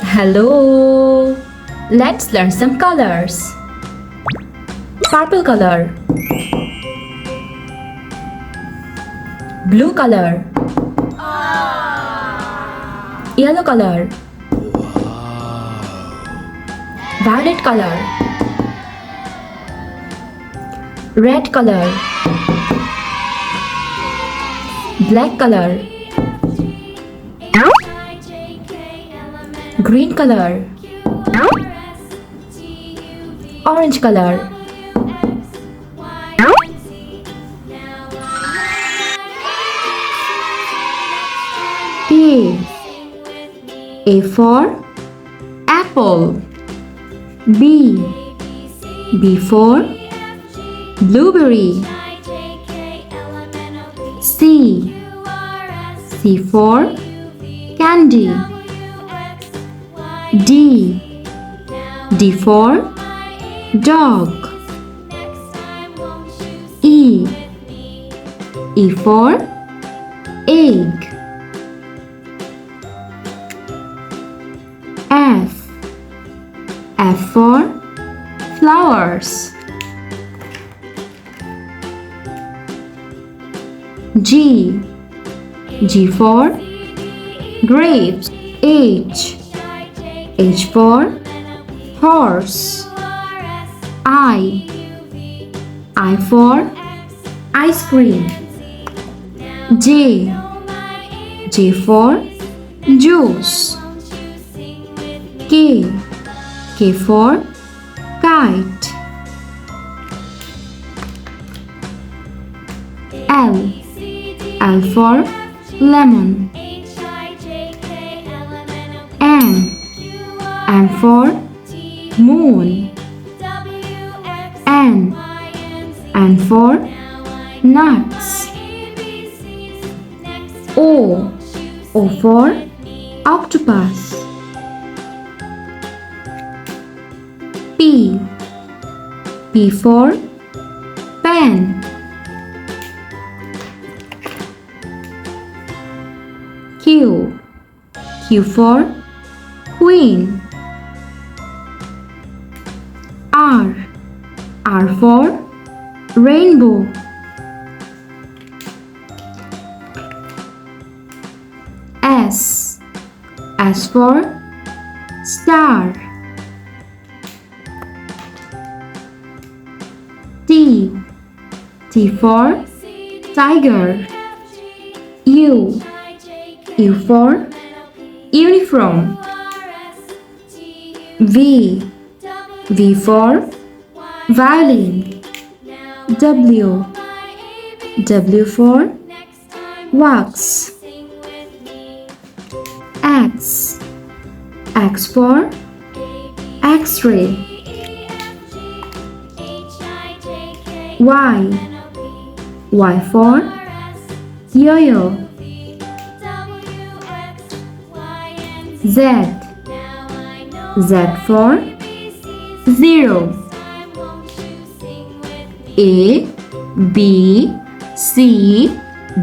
Hello! Let's learn some colors. Purple color, blue color, yellow color, violet color, red color, black color, green color, orange color, A for apple. B for blueberry. C for candy. D for dog. E for egg. F for flowers. G for grapes. H for horse. I for ice cream. J for juice. K for kite. L for lemon. M for moon. N for nuts. O for octopus. P for pen. Q for queen. R for rainbow. S for star. T for tiger. U for uniform. V for violin. W for wax. X for X-ray. Y for yo-yo. Z for zero. A B C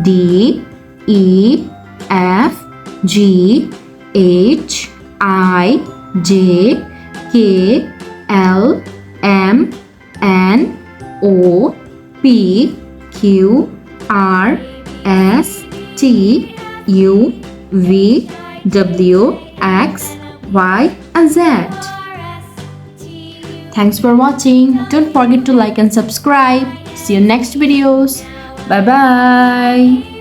D E F G H I J K L M N O P Q R S T U V W X Y and Z. Thanks for watching. Don't forget to like and subscribe. See you next videos. Bye bye.